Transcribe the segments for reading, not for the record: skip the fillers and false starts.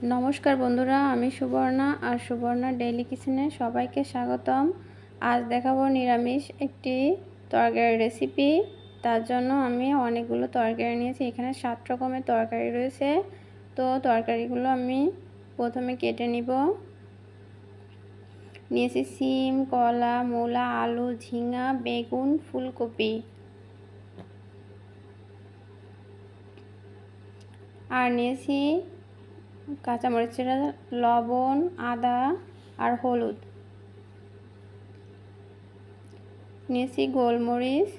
নমস্কার বন্ধুরা, আমি সুবর্ণা আর সুবর্ণা ডেইলি কিচেনে সবাইকে স্বাগতম। আজ দেখাবো নিরামিষ একটি তরকারি রেসিপি। তার জন্য আমি অনেকগুলো তরকারি নিয়েছি। এখানে 7 রকমের তরকারি রয়েছে। তো তরকারিগুলো আমি প্রথমে কেটে নিব। নিয়েছি সিম, কলা, মূলা, আলু, ঝিঙা, বেগুন, ফুলকপি আর নিয়েছি কাঁচামরিচের লবণ, আদা আর হলুদ। নিয়েছি গোলমরিচ,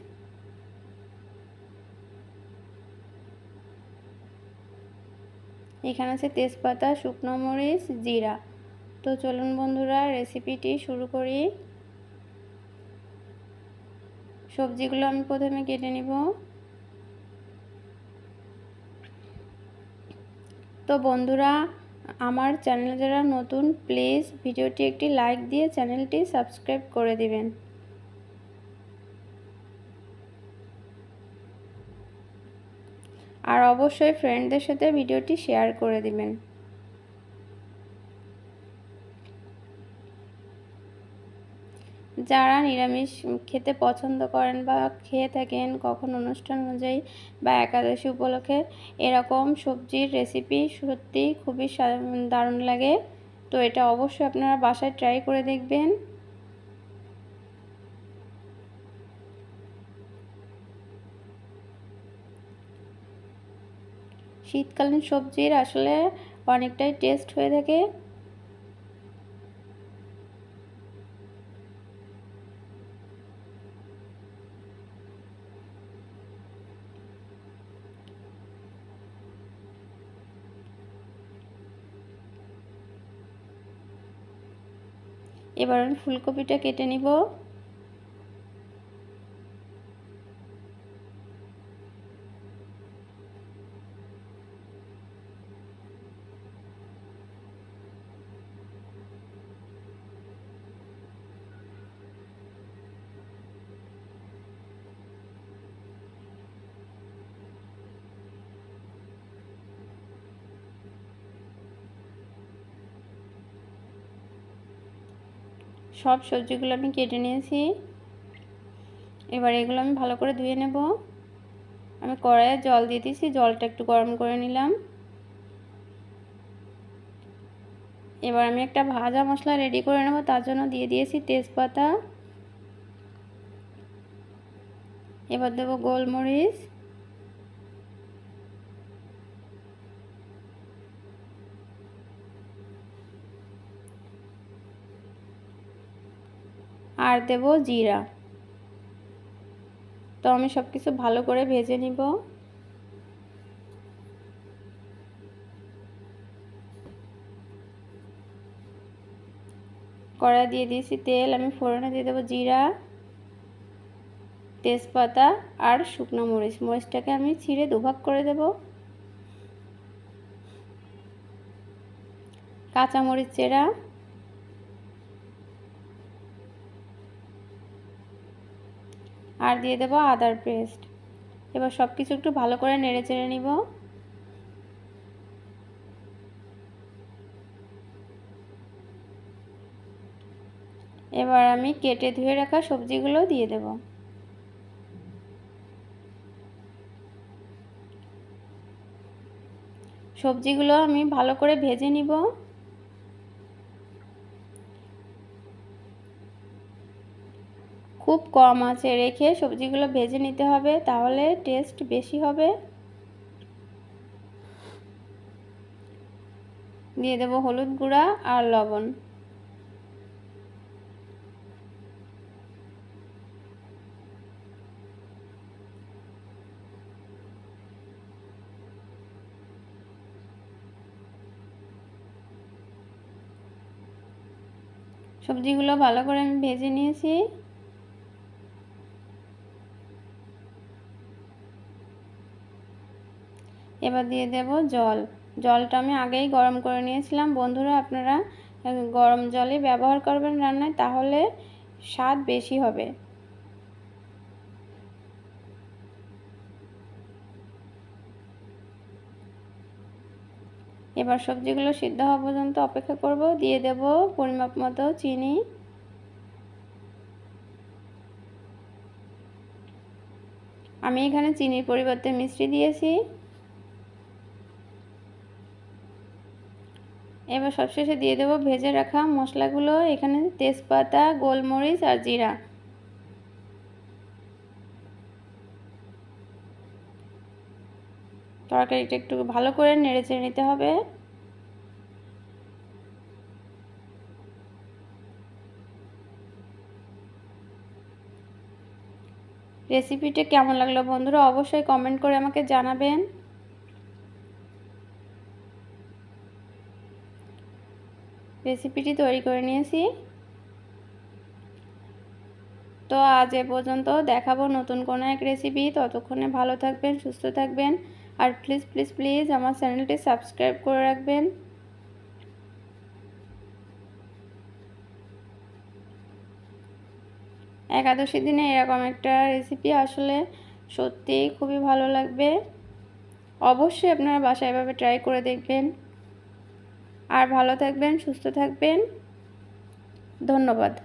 এখানে আছে তেজপাতা, শুকনো মরিচ, জিরা। তো চলুন বন্ধুরা রেসিপিটি শুরু করি। সবজিগুলো আমি প্রথমে কেটে নিব। তো বন্ধুরা, আমার চ্যানেলে যারা নতুন, প্লিজ ভিডিওটি একটি লাইক দিয়ে চ্যানেলটি সাবস্ক্রাইব করে দিবেন। আর অবশ্যই ফ্রেন্ডদের সাথে ভিডিওটি শেয়ার করে দিবেন। যারা নিরামিষ খেতে পছন্দ করেন বা খেয়ে থাকেন কখন অনুষ্ঠান অনুযায়ী বা একাদশী উপলক্ষে, এরকম সবজির রেসিপি সত্যি খুবই দারুণ লাগে। তো এটা অবশ্যই আপনারা বাসায় ট্রাই করে দেখবেন। শীতকালীন সবজির আসলে অনেকটাই টেস্ট হয়ে থাকে। এবার আমি ফুলকপিটা কেটে নিব। সব সবজিগুলো আমি কেটে নিয়েছি। এবার এগুলো আমি ভালো করে ধুয়ে নেব। আমি কড়াইয়ে জল দিয়ে দিয়েছি, জলটা একটু গরম করে নিলাম। এবার আমি একটা ভাজা মশলা রেডি করে নেব। তার জন্য দিয়ে দিয়েছি তেজপাতা, এবার দেব গোলমরিচ, আর দেব জিরা। তো আমি সব কিছু ভালো করে ভেজে নিব। কড়াই দিয়ে দিয়েছি তেল, আমি ফোড়নে দিয়ে দেবো জিরা, তেজপাতা আর শুকনো মরিচ। মরিচটাকে আমি ছিঁড়ে দুভাগ করে দেব। কাঁচা মরিচ চেরা, আর দিয়ে দেব আদার পেস্ট। এবার সব কিছু একটু ভালো করে নেড়ে চেড়ে নিব। এবার আমি কেটে ধুয়ে রাখা সবজিগুলো দিয়ে দেব। সবজিগুলো আমি ভালো করে ভেজে নিব। খুব কম আঁচে রেখে সবজিগুলো ভেজে নিতে হবে, তাহলে টেস্ট বেশি হবে। দিয়ে দেব হলুদ গুঁড়া আর লবণ। সবজিগুলো ভালো করে আমি ভেজে নিয়েছি। এবার দিয়ে দেব জল। জলটা আমি আগেই গরম করে নিয়েছিলাম। বন্ধুরা, আপনারা গরম জলই ব্যবহার করবেন রান্নায়, তাহলে স্বাদ বেশি হবে। এবার সবজিগুলো সিদ্ধ হওয়া পর্যন্ত অপেক্ষা করব। দিয়ে দেব পরিমাপ মতো চিনি। আমি এখানে চিনির পরিবর্তে মিষ্টি দিয়েছি। এবার সবশেষে দিয়ে দেব ভেজে রাখা মশলাগুলো। এখানে তেজপাতা, গোলমরিচ আর জিরা। তরকারিটা একটু ভালো করে নেড়েচেড়ে নিতে হবে। রেসিপিটা কেমন লাগলো বন্ধুরা অবশ্যই কমেন্ট করে আমাকে জানাবেন। রেসিপিটি তৈরি করে নিয়েছি। তো আজ এ পর্যন্ত, দেখাবো নতুন কোনো এক রেসিপি। ততক্ষণে ভালো থাকবেন, সুস্থ থাকবেন, আর প্লিজ প্লিজ প্লিজ আমার চ্যানেলটি সাবস্ক্রাইব করে রাখবেন। একাদশীর দিনে এরকম একটা রেসিপি আসলে সত্যিই খুবই ভালো লাগবে। অবশ্যই আপনারা বাসায় এভাবে ট্রাই করে দেখবেন। আর ভালো থাকবেন, সুস্থ থাকবেন। ধন্যবাদ।